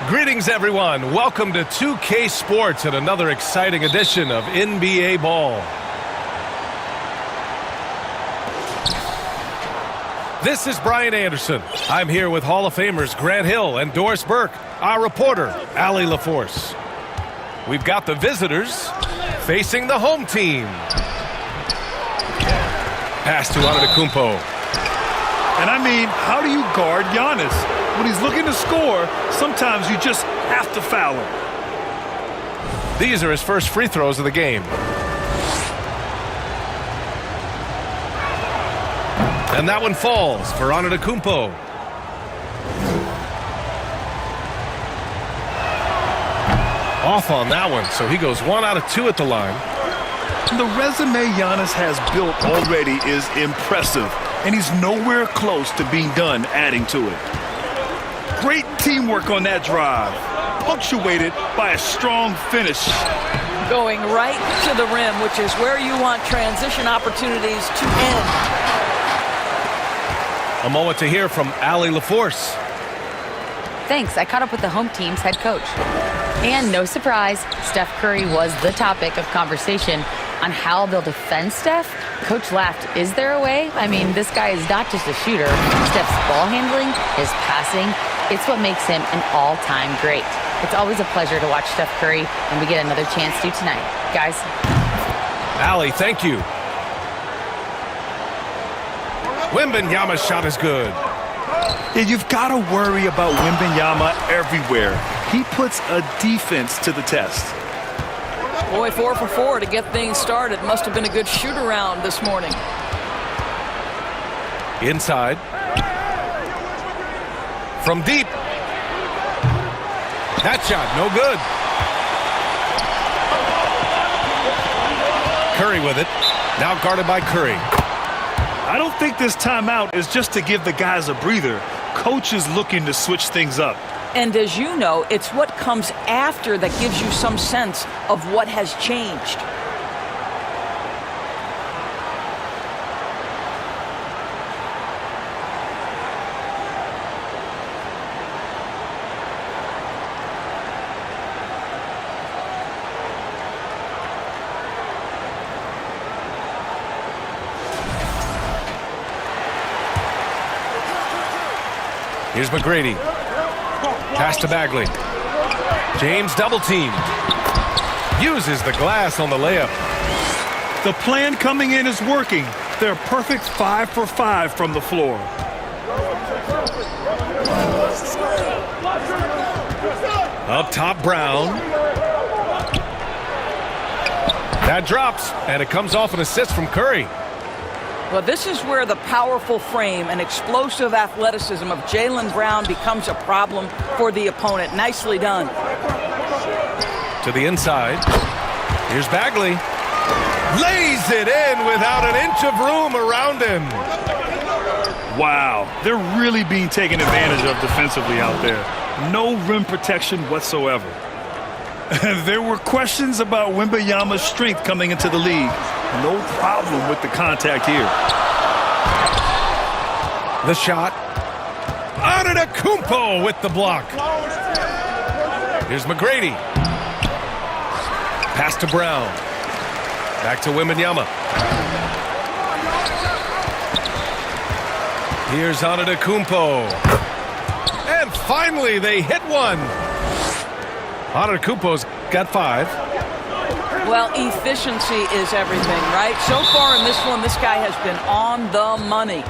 Greetings, everyone. Welcome to 2K Sports and another exciting edition of NBA Ball. This is Brian Anderson. I'm here with Hall of Famers Grant Hill and Doris Burke, our reporter, Allie LaForce. We've got the visitors facing the home team. Pass to Antetokounmpo. And I mean, how do you guard Giannis? When he's looking to score, sometimes you just have to foul him. These are his first free throws of the game. And that one falls for Antetokounmpo. Off on that one, so he goes 1 out of 2 at the line. The resume Giannis has built already is impressive, and he's nowhere close to being done adding to it. Great teamwork on that drive, punctuated by a strong finish. Going right to the rim, which is where you want transition opportunities to end. A moment to hear from Allie LaForce. Thanks. I caught up with the home team's head coach. And no surprise, Steph Curry was the topic of conversation on how they'll defend Steph. Coach laughed. Is there a way? I mean, this guy is not just a shooter. Steph's ball handling, his passing, it's what makes him an all-time great. It's always a pleasure to watch Steph Curry, and we get another chance to tonight. Guys. Allie, thank you. Wembanyama's shot is good. Yeah, you've got to worry about Wembanyama everywhere. He puts a defense to the test. Boy, 4 for 4 to get things started. Must have been a good shoot-around this morning. Inside. From deep. That shot, no good. Curry with it. Now guarded by Curry. I don't think this timeout is just to give the guys a breather. Coach is looking to switch things up. And as you know, it's what comes after that gives you some sense of what has changed. Here's McGrady. Pass to Bagley. James double teamed. Uses the glass on the layup. The plan coming in is working. They're perfect 5 for 5 from the floor. Up top, Brown. That drops, and it comes off an assist from Curry. Well, this is where the powerful frame and explosive athleticism of Jaylen Brown becomes a problem for the opponent. Nicely done. To the inside. Here's Bagley. Lays it in without an inch of room around him. Wow, they're really being taken advantage of defensively out there. No rim protection whatsoever. There were questions about Wembanyama's strength coming into the league. No problem with the contact here. The shot. Antetokounmpo with the block. Here's McGrady. Pass to Brown. Back to Wembanyama. Here's Antetokounmpo. And finally they hit one. Antetokounmpo's got 5. Well, efficiency is everything, right? So far in this one, this guy has been on the money.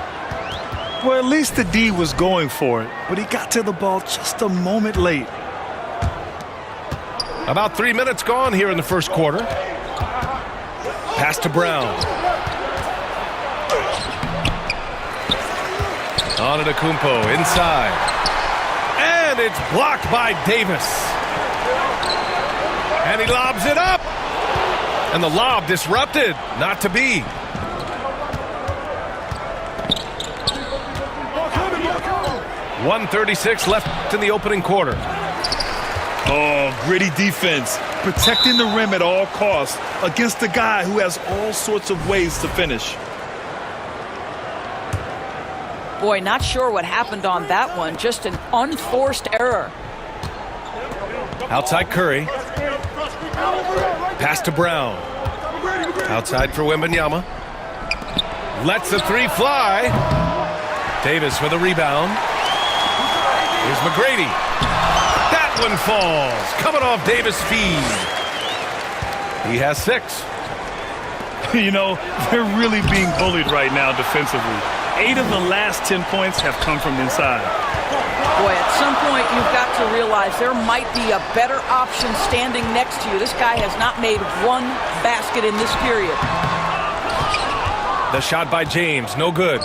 Well, at least the D was going for it, but he got to the ball just a moment late. About 3 minutes gone here in the first quarter. Pass to Brown. Antetokounmpo inside. And it's blocked by Davis. And he lobs it up. And the lob disrupted. Not to be. .136 left in the opening quarter. Oh, gritty defense. Protecting the rim at all costs against a guy who has all sorts of ways to finish. Boy, not sure what happened on that one. Just an unforced error. Outside Curry. Pass to Brown. Outside for Wembanyama. Lets the three fly. Davis with a rebound. Here's McGrady. That one falls. Coming off Davis' feed. He has 6. You know, they're really being bullied right now defensively. 8 of the last 10 points have come from inside. Boy, at some point you've got to realize there might be a better option standing next to you. This guy has not made one basket in this period. The shot by James, no good.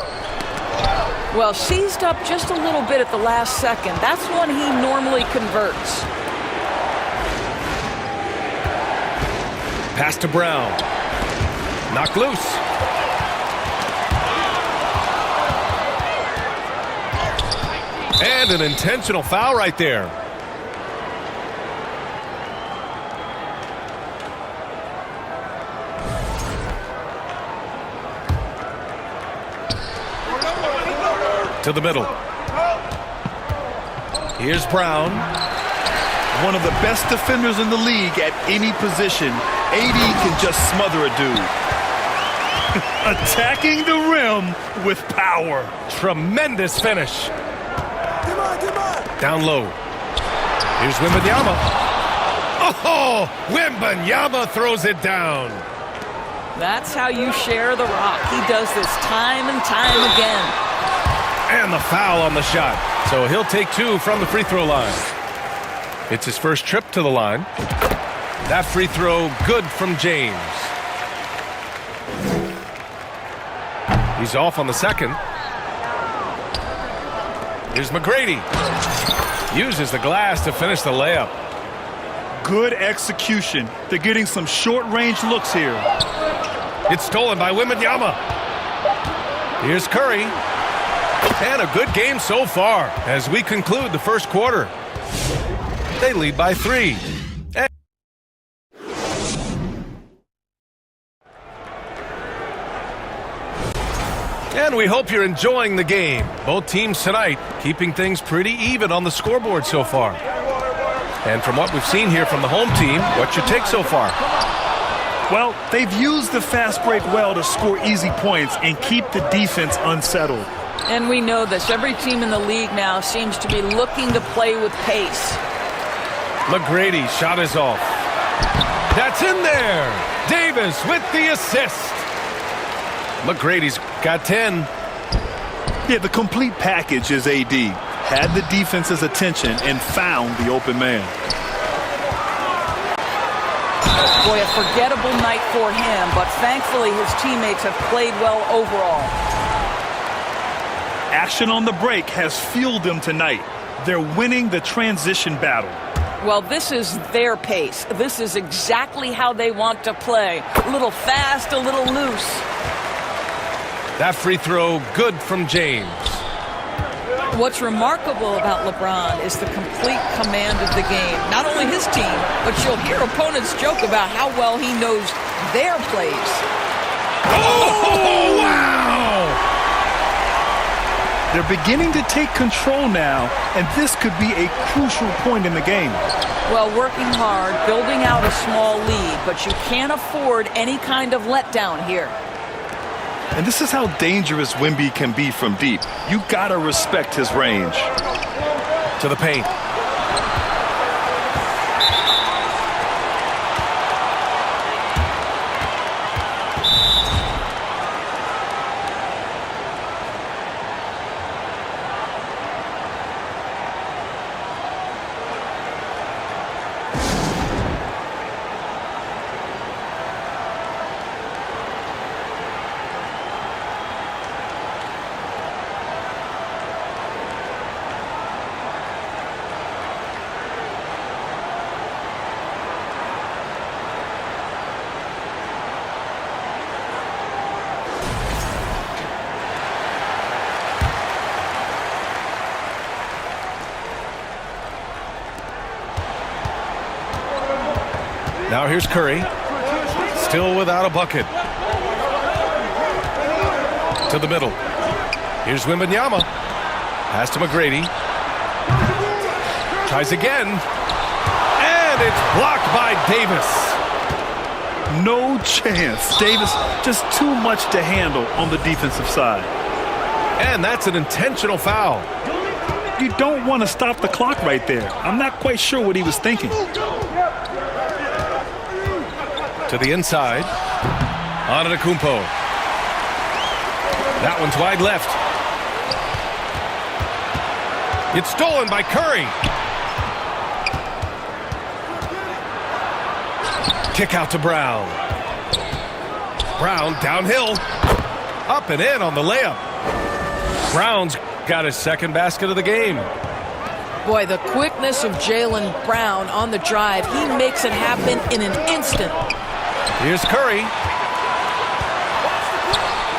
Well, seized up just a little bit at the last second. That's when he normally converts. Pass to Brown. Knocked loose. And an intentional foul right there. To the middle. Here's Brown. One of the best defenders in the league at any position. AD can just smother a dude. Attacking the rim with power. Tremendous finish. Down low. Here's Wembanyama. Oh, Wembanyama throws it down. That's how you share the rock. He does this time and time again. And the foul on the shot. So he'll take 2 from the free throw line. It's his first trip to the line. That free throw good from James. He's off on the second. Here's McGrady. Uses the glass to finish the layup. Good execution. They're getting some short-range looks here. It's stolen by Wembanyama. Here's Curry. And a good game so far as we conclude the first quarter. They lead by 3. And we hope you're enjoying the game. Both teams tonight keeping things pretty even on the scoreboard so far. And from what we've seen here from the home team, what's your take so far? Well, they've used the fast break well to score easy points and keep the defense unsettled. And we know this. Every team in the league now seems to be looking to play with pace. McGrady shot is off. That's in there. Davis with the assist. McGrady's got 10. Yeah, the complete package is AD. Had the defense's attention and found the open man. Boy, a forgettable night for him, but thankfully his teammates have played well overall. Action on the break has fueled them tonight. They're winning the transition battle. Well, this is their pace. This is exactly how they want to play. A little fast, a little loose. That free throw good from James. What's remarkable about LeBron is the complete command of the game. Not only his team, but you'll hear opponents joke about how well he knows their plays. Oh, wow! They're beginning to take control now, and this could be a crucial point in the game. Well, working hard, building out a small lead, but you can't afford any kind of letdown here. And this is how dangerous Wemby can be from deep. You gotta respect his range. To the paint. Now here's Curry. Still without a bucket. To the middle. Here's Wembanyama. Pass to McGrady. Tries again. And it's blocked by Davis. No chance. Davis just too much to handle on the defensive side. And that's an intentional foul. You don't want to stop the clock right there. I'm not quite sure what he was thinking. To the inside. Antetokounmpo. That one's wide left. It's stolen by Curry. Kick out to Brown. Brown downhill. Up and in on the layup. Brown's got his second basket of the game. Boy, the quickness of Jaylen Brown on the drive. He makes it happen in an instant. Here's Curry.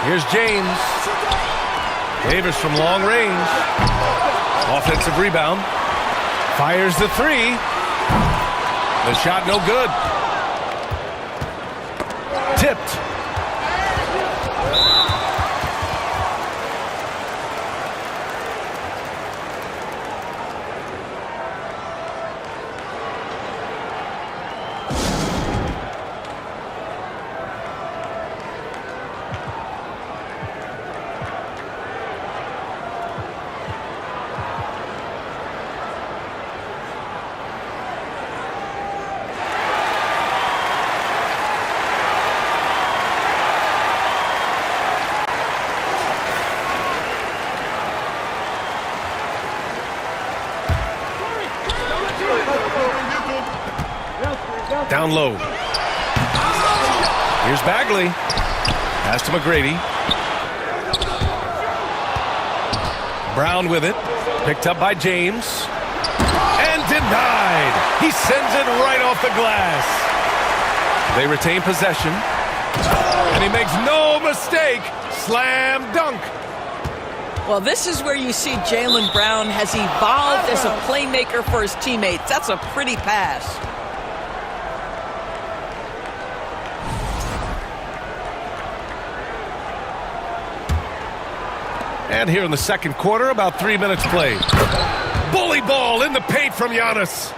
Here's James. Davis from long range. Offensive rebound. Fires the three. The shot no good. Tipped. Down low. Here's Bagley. Pass to McGrady. Brown with it. Picked up by James. And denied. He sends it right off the glass. They retain possession. And he makes no mistake. Slam dunk. Well, this is where you see Jaylen Brown has evolved as a playmaker for his teammates. That's a pretty pass. And here in the second quarter, about 3 minutes played. Bully ball in the paint from Giannis.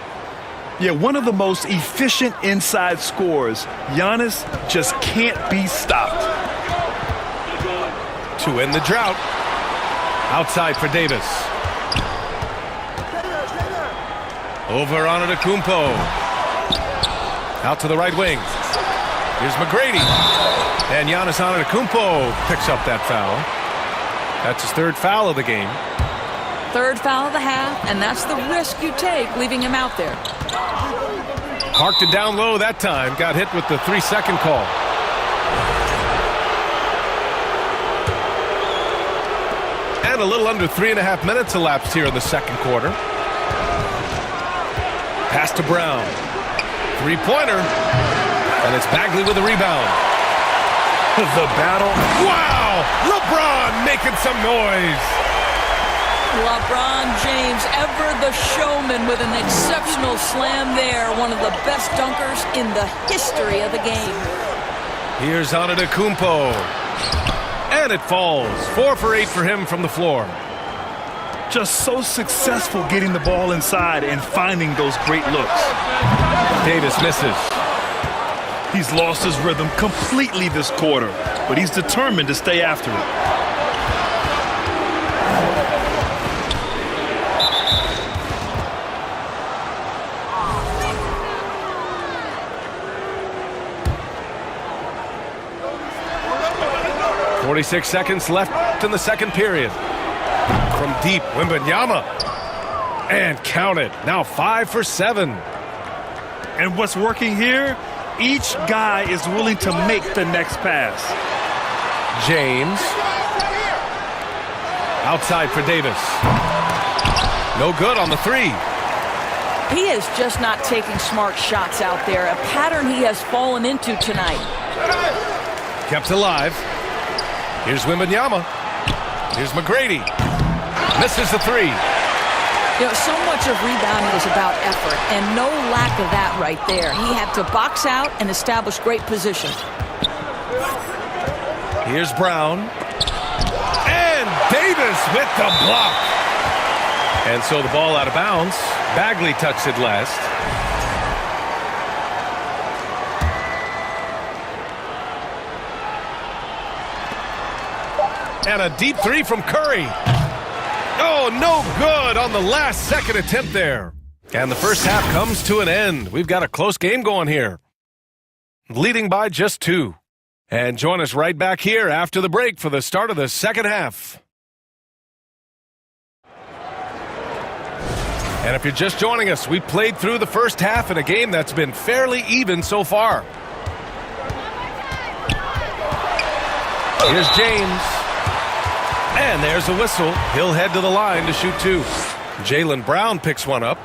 Yeah, one of the most efficient inside scorers. Giannis just can't be stopped. To end the drought. Outside for Davis. Over Antetokounmpo. Out to the right wing. Here's McGrady. And Giannis Antetokounmpo picks up that foul. That's his third foul of the game. Third foul of the half, and that's the risk you take leaving him out there. Parked it down low that time. Got hit with the 3-second call. And a little under 3.5 minutes elapsed here in the second quarter. Pass to Brown. Three-pointer. And it's Bagley with the rebound. The battle. Wow! LeBron making some noise. LeBron James, ever the showman with an exceptional slam there. One of the best dunkers in the history of the game. Here's Antetokounmpo. And it falls. 4 for 8 for him from the floor. Just so successful getting the ball inside and finding those great looks. Davis misses. He's lost his rhythm completely this quarter, but he's determined to stay after it. .46 seconds left in the second period. From deep, Wembanyama. And count it. Now 5 for 7. And what's working here? Each guy is willing to make the next pass. James. Outside for Davis. No good on the three. He is just not taking smart shots out there. A pattern he has fallen into tonight. Kept alive. Here's Wembanyama. Here's McGrady. Misses the three. You know, so much of rebounding is about effort, and no lack of that right there. He had to box out and establish great position. Here's Brown. And Davis with the block. And so the ball out of bounds. Bagley touched it last. And a deep three from Curry. Oh, no good on the last second attempt there. And the first half comes to an end. We've got a close game going here. Leading by just 2. And join us right back here after the break for the start of the second half. And if you're just joining us, we played through the first half in a game that's been fairly even so far. Here's James. And there's a whistle. He'll head to the line to shoot 2. Jaylen Brown picks one up.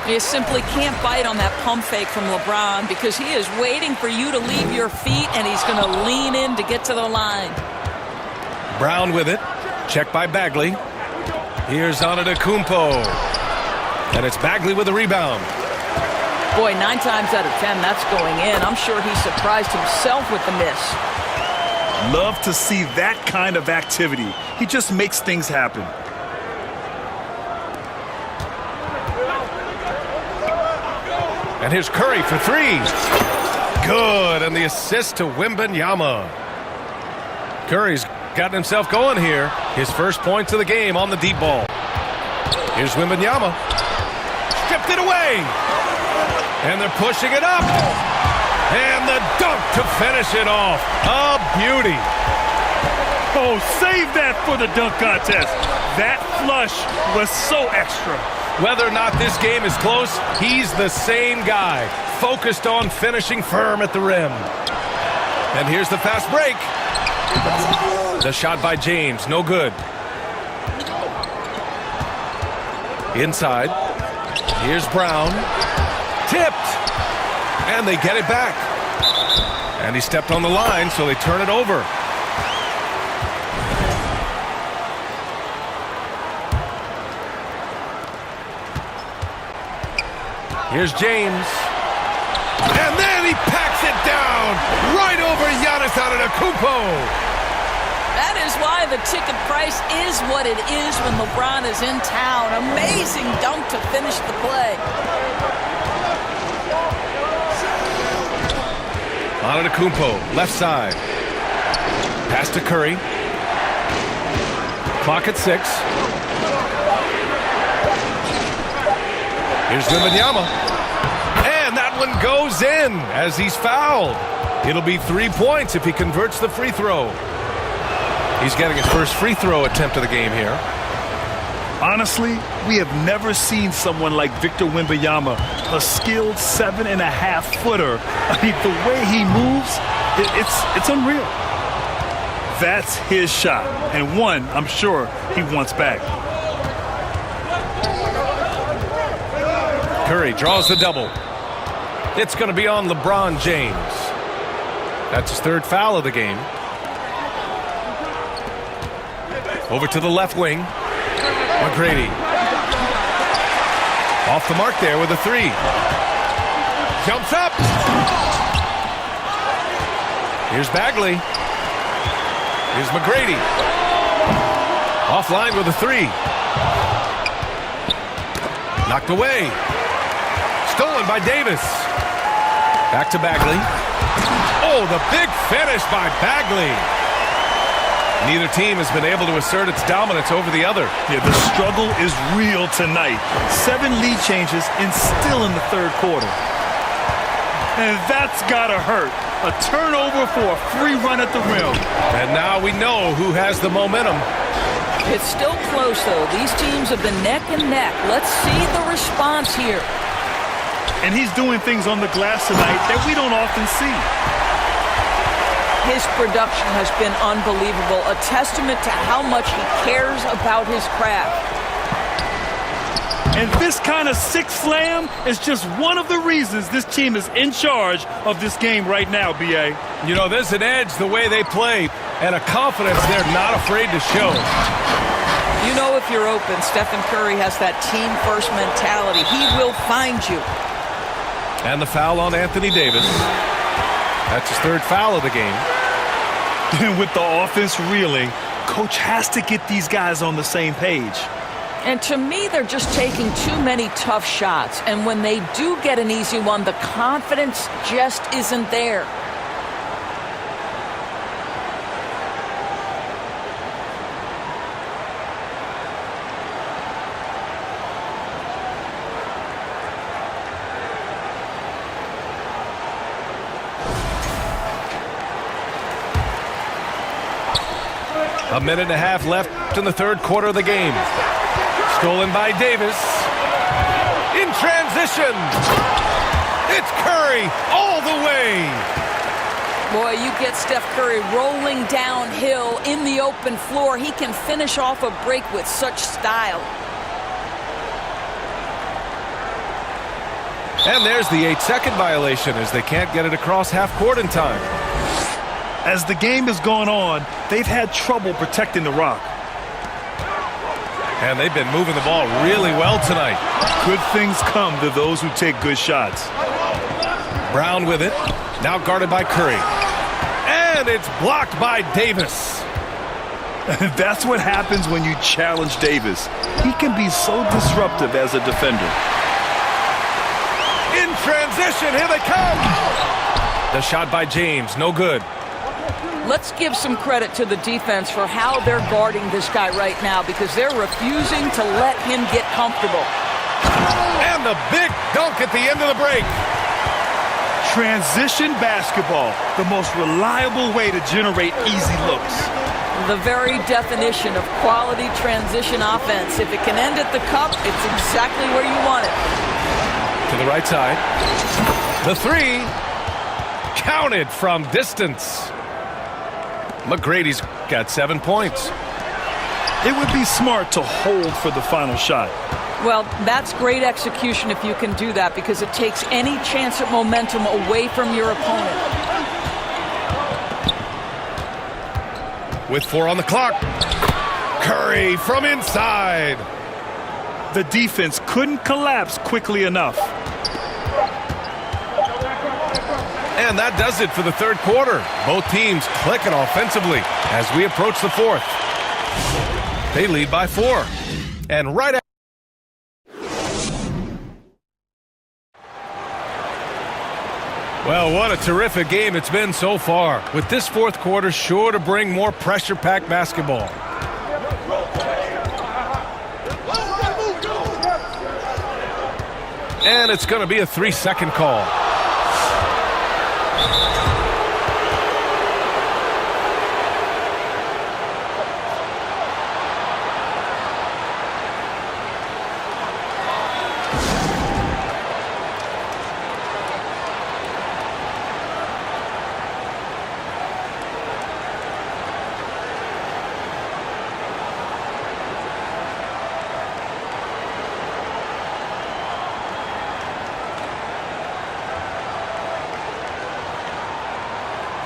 You simply can't bite on that pump fake from LeBron because he is waiting for you to leave your feet, and he's going to lean in to get to the line. Brown with it. Checked by Bagley. Here's Antetokounmpo. And it's Bagley with the rebound. Boy, 9 times out of 10, that's going in. I'm sure he surprised himself with the miss. Love to see that kind of activity. He just makes things happen. And here's Curry for 3. Good, and the assist to Wembanyama. Curry's gotten himself going here. His first points of the game on the deep ball. Here's Wembanyama. Stripped it away. And they're pushing it up. And the dunk to finish it off. A beauty. Oh, save that for the dunk contest. That flush was so extra. Whether or not this game is close, he's the same guy, focused on finishing firm at the rim. And here's the fast break. The shot by James, no good. Inside. Here's Brown. Tipped. And they get it back. And he stepped on the line, so they turn it over. Here's James. And then he packs it down right over Giannis Antetokounmpo. That is why the ticket price is what it is when LeBron is in town. Amazing dunk to finish the play. Antetokounmpo, left side. Pass to Curry. Clock at 6. Here's Wembanyama. And that one goes in as he's fouled. It'll be 3 points if he converts the free throw. He's getting his first free throw attempt of the game here. Honestly, we have never seen someone like Victor Wembanyama, a skilled 7.5-footer. I mean, the way he moves, it's unreal. That's his shot, and one I'm sure he wants back. Curry draws the double. It's going to be on LeBron James. That's his 3rd foul of the game. Over to the left wing. McGrady. Off the mark there with a 3. Jumps up. Here's Bagley. Here's McGrady. Offline with a 3. Knocked away. Stolen by Davis. Back to Bagley. Oh, the big finish by Bagley. Neither team has been able to assert its dominance over the other. Yeah, the struggle is real tonight. 7 lead changes and still in the 3rd quarter. And that's gotta hurt. A turnover for a free run at the rim. And now we know who has the momentum. It's still close, though. These teams have been neck and neck. Let's see the response here. And he's doing things on the glass tonight that we don't often see. His production has been unbelievable, a testament to how much he cares about his craft. And this kind of sick slam is just one of the reasons this team is in charge of this game right now, B.A. You know, there's an edge the way they play and a confidence they're not afraid to show. You know if you're open, Stephen Curry has that team-first mentality. He will find you. And the foul on Anthony Davis. That's his 3rd foul of the game. And with the offense reeling, coach has to get these guys on the same page. And to me, they're just taking too many tough shots. And when they do get an easy one, the confidence just isn't there. A minute and a half left in the third quarter of the game. Stolen by Davis. In transition. It's Curry all the way. Boy, you get Steph Curry rolling downhill in the open floor. He can finish off a break with such style. And there's the 8-second violation as they can't get it across half court in time. As the game has gone on, they've had trouble protecting the rock. And they've been moving the ball really well tonight. Good things come to those who take good shots. Brown with it. Now guarded by Curry. And it's blocked by Davis. That's what happens when you challenge Davis. He can be so disruptive as a defender. In transition, here they come. The shot by James, no good. Let's give some credit to the defense for how they're guarding this guy right now because they're refusing to let him get comfortable. And the big dunk at the end of the break. Transition basketball, the most reliable way to generate easy looks. The very definition of quality transition offense. If it can end at the cup, it's exactly where you want it. To the right side. The three. Counted from distance. McGrady's got 7 points. It would be smart to hold for the final shot. Well, that's great execution if you can do that because it takes any chance at momentum away from your opponent. With 4 on the clock. Curry from inside. The defense couldn't collapse quickly enough. And that does it for the third quarter. Both teams clicking offensively as we approach the fourth. They lead by 4. And right after. Well, what a terrific game it's been so far. With this fourth quarter sure to bring more pressure-packed basketball. And it's going to be a 3-second call.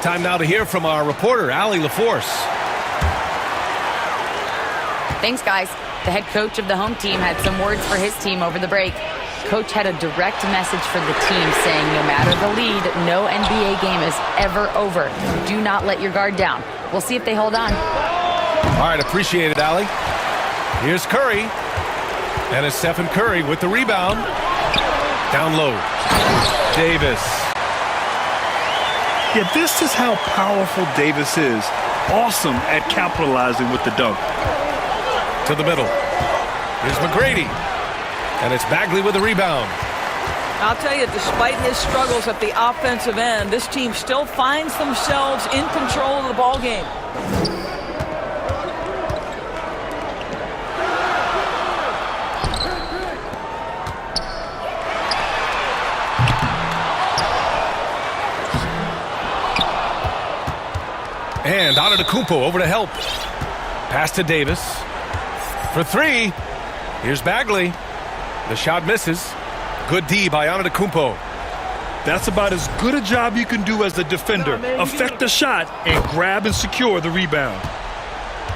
Time now to hear from our reporter, Allie LaForce. Thanks, guys. The head coach of the home team had some words for his team over the break. Coach had a direct message for the team saying no matter the lead, no NBA game is ever over. Do not let your guard down. We'll see if they hold on. All right, appreciate it, Allie. Here's Curry. And it's Stephen Curry with the rebound. Down low. Davis. Yeah, this is how powerful Davis is. Awesome at capitalizing with the dunk. To the middle. Here's McGrady. And it's Bagley with the rebound. I'll tell you, despite his struggles at the offensive end, this team still finds themselves in control of the ball game. And Antetokounmpo over to help. Pass to Davis. For 3. Here's Bagley. The shot misses. Good D by Antetokounmpo. That's about as good a job you can do as a defender. Affect the shot and grab and secure the rebound.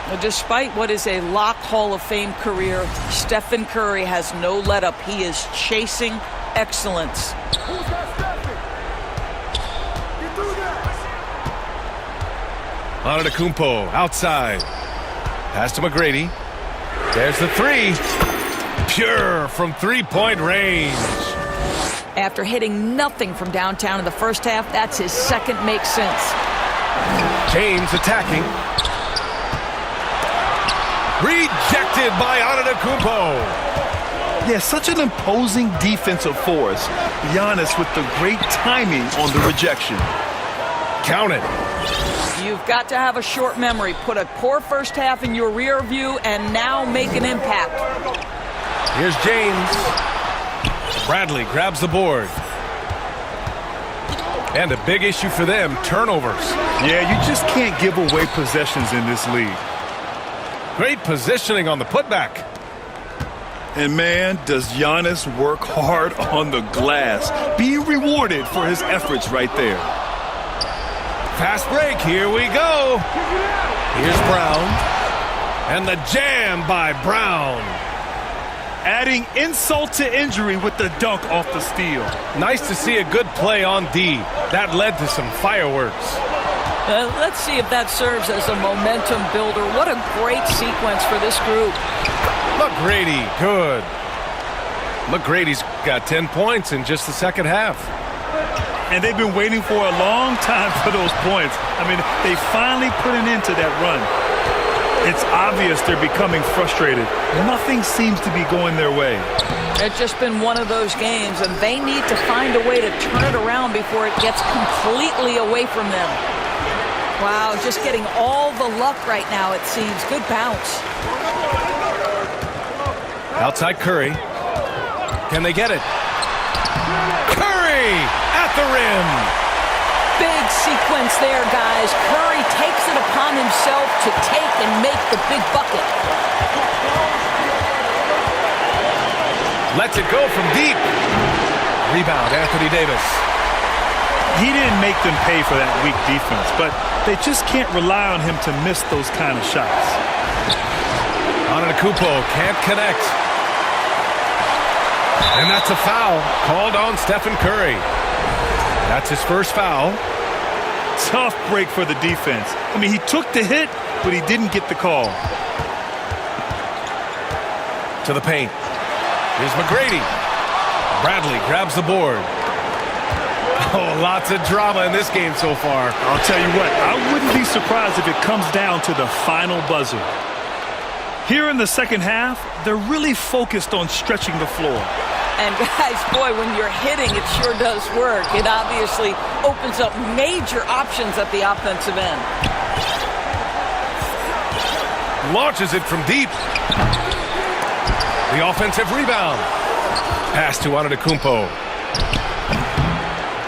Well, despite what is a lock Hall of Fame career, Stephen Curry has no let-up. He is chasing excellence. Antetokounmpo outside. Pass to McGrady. There's the 3. Pure from three-point range. After hitting nothing from downtown in the first half, that's his second make sense. James attacking. Rejected by Antetokounmpo. Yeah, such an imposing defensive force. Giannis with the great timing on the rejection. Count it. You've got to have a short memory. Put a poor first half in your rear view and now make an impact. Here's James. Bradley grabs the board. And a big issue for them, turnovers. Yeah, you just can't give away possessions in this league. Great positioning on the putback. And man, does Giannis work hard on the glass. Be rewarded for his efforts right there. Fast break, here we go. Here's Brown. And the jam by Brown. Adding insult to injury with the dunk off the steal. Nice to see a good play on D. That led to some fireworks. Let's see if that serves as a momentum builder. What a great sequence for this group. McGrady, good. McGrady's got 10 points in just the second half. And they've been waiting for a long time for those points. I mean, they finally put an end to that run. It's obvious they're becoming frustrated. Nothing seems to be going their way. It's just been one of those games, and they need to find a way to turn it around before it gets completely away from them. Wow, just getting all the luck right now, it seems. Good bounce. Outside Curry. Can they get it? Curry at the rim. Big sequence there, guys. Curry takes it upon himself to take and make the big bucket. Lets it go from deep. Rebound, Anthony Davis. He didn't make them pay for that weak defense, but they just can't rely on him to miss those kind of shots. Antetokounmpo can't connect. And that's a foul called on Stephen Curry. That's his first foul. Tough break for the defense. I mean, he took the hit, but he didn't get the call. To the paint. Here's McGrady. Bradley grabs the board. Oh, lots of drama in this game so far. I'll tell you what, I wouldn't be surprised if it comes down to the final buzzer. Here in the second half, they're really focused on stretching the floor. And guys, boy, when you're hitting, it sure does work. It obviously opens up major options at the offensive end. Launches it from deep. The offensive rebound. Pass to Antetokounmpo.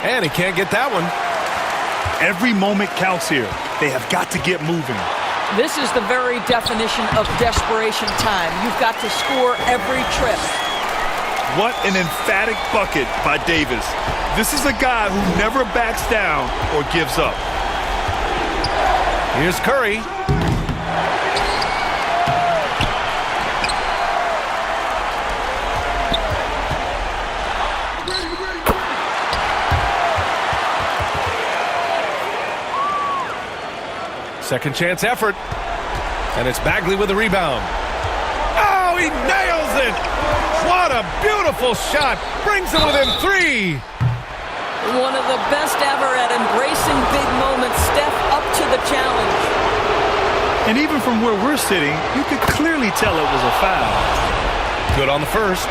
And he can't get that one. Every moment counts here. They have got to get moving. This is the very definition of desperation time. You've got to score every trip. What an emphatic bucket by Davis. This is a guy who never backs down or gives up. Here's Curry. Second chance effort. And it's Bagley with the rebound. Oh, he nails it! What a beautiful shot. Brings it within 3. One of the best ever at embracing big moments. Steph up to the challenge. And even from where we're sitting, you could clearly tell it was a foul. Good on the first.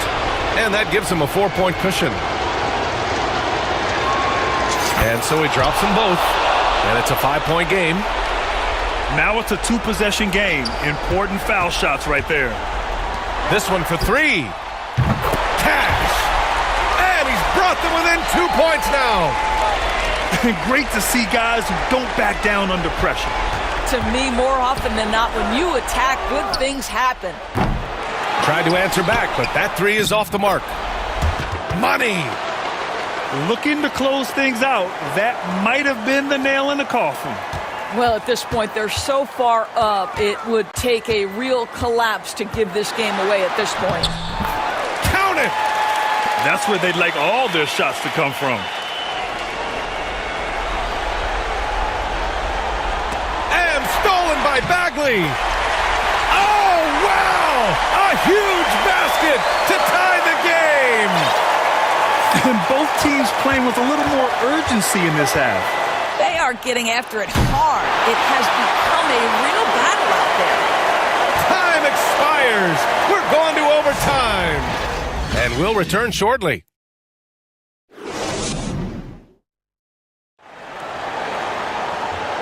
And that gives him a 4-point cushion. And so he drops them both. And it's a 5-point game. Now it's a 2-possession game. Important foul shots right there. This one for 3. Cash. And he's brought them within 2 points now. Great to see guys who don't back down under pressure. To me, more often than not, when you attack, good things happen. Tried to answer back, but that 3 is off the mark. Money. Looking to close things out. That might have been the nail in the coffin. Well, at this point, they're so far up, it would take a real collapse to give this game away at this point. Count it! That's where they'd like all their shots to come from. And stolen by Bagley. Oh, wow! A huge basket to tie the game! And both teams playing with a little more urgency in this half. They are getting after it hard. It has become a real battle out there. Time expires. We're going to overtime. And we'll return shortly.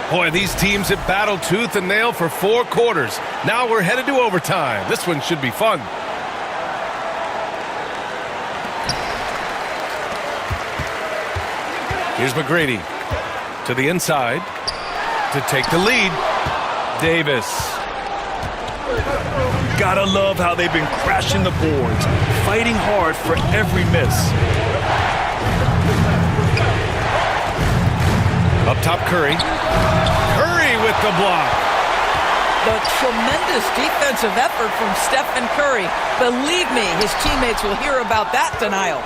Boy, these teams have battled tooth and nail for 4 quarters. Now we're headed to overtime. This one should be fun. Here's McGrady to the inside to take the lead. Davis. Gotta love how they've been crashing the boards, fighting hard for every miss. Up top, Curry. Curry with the block. The tremendous defensive effort from Stephen Curry. Believe me, his teammates will hear about that denial.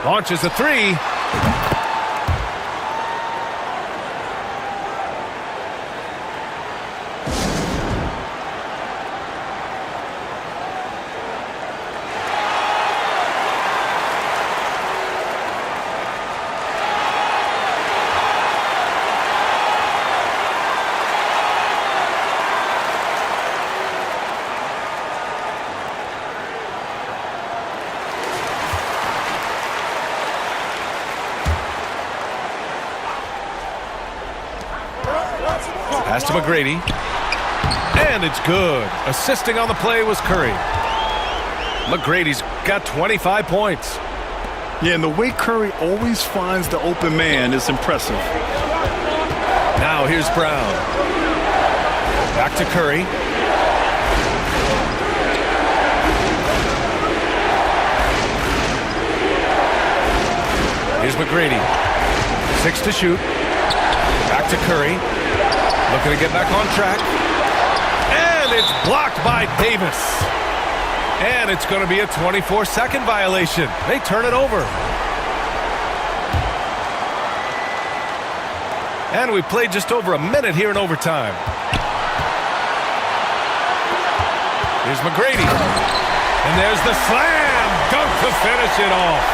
Launches a 3. Pass to McGrady. And it's good. Assisting on the play was Curry. McGrady's got 25 points. Yeah, and the way Curry always finds the open man is impressive. Now here's Brown. Back to Curry. Here's McGrady. 6 to shoot. Back to Curry. Looking to get back on track. And it's blocked by Davis. And it's going to be a 24-second violation. They turn it over. And we played just over a minute here in overtime. Here's McGrady. And there's the slam dunk to finish it off.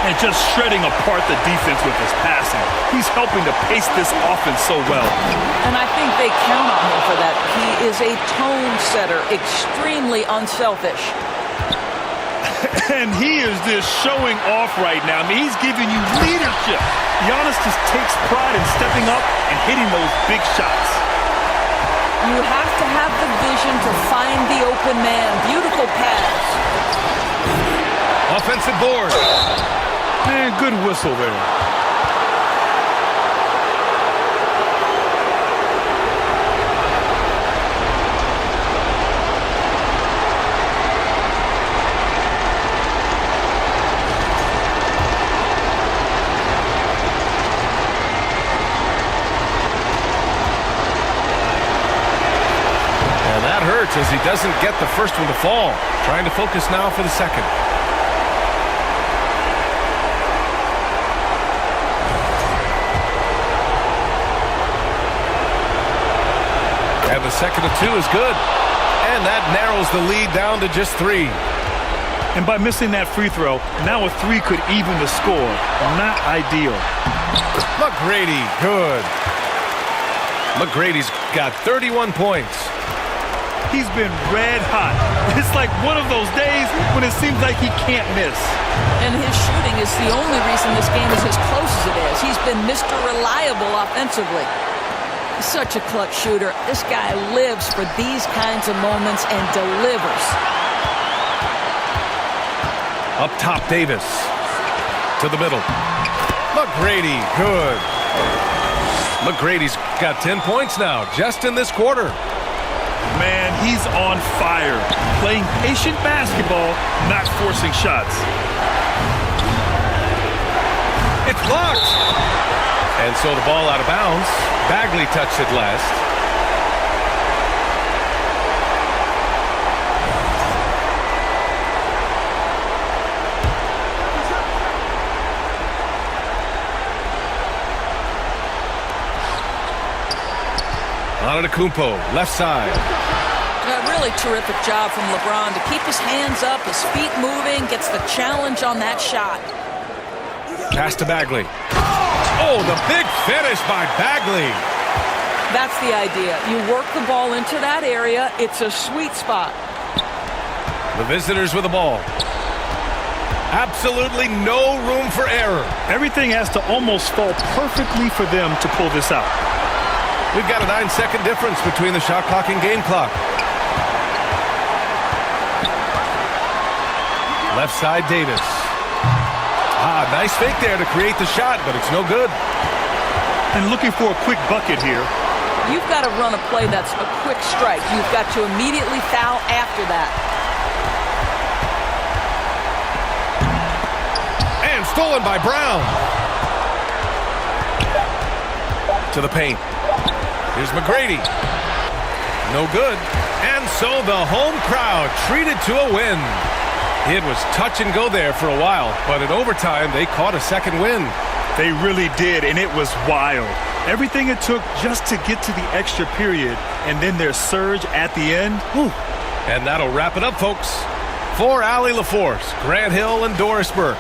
And just shredding apart the defense with his passing. He's helping to pace this offense so well. And I think they count on him for that. He is a tone setter, extremely unselfish. And he is just showing off right now. I mean, he's giving you leadership. Giannis just takes pride in stepping up and hitting those big shots. You have to have the vision to find the open man. Beautiful pass. Offensive board. Man, good whistle there. And that hurts as he doesn't get the first one to fall. Trying to focus now for the second. And the second of 2 is good. And that narrows the lead down to just 3. And by missing that free throw, now a 3 could even the score. Not ideal. McGrady, good. McGrady's got 31 points. He's been red hot. It's like one of those days when it seems like he can't miss. And his shooting is the only reason this game is as close as it is. He's been Mr. Reliable offensively. Such a clutch shooter. This guy lives for these kinds of moments and delivers. Up top, Davis. To the middle. McGrady, good. McGrady's got 10 points now, just in this quarter. Man, he's on fire. Playing patient basketball, not forcing shots. It's blocked. And so the ball out of bounds. Bagley touched it last. Antetokounmpo, left side. A really terrific job from LeBron to keep his hands up, his feet moving, gets the challenge on that shot. Pass to Bagley. Oh, the big finish by Bagley. That's the idea. You work the ball into that area. It's a sweet spot. The visitors with the ball. Absolutely no room for error. Everything has to almost fall perfectly for them to pull this out. We've got a 9-second difference between the shot clock and game clock. Left side, Davis. Nice fake there to create the shot, but it's no good. And looking for a quick bucket here. You've got to run a play that's a quick strike. You've got to immediately foul after that. And stolen by Brown. To the paint. Here's McGrady. No good. And so the home crowd treated to a win. It was touch and go there for a while, but in overtime, they caught a second win. They really did, and it was wild. Everything it took just to get to the extra period, and then their surge at the end. Whew. And that'll wrap it up, folks. For Allie LaForce, Grant Hill, and Doris Burke.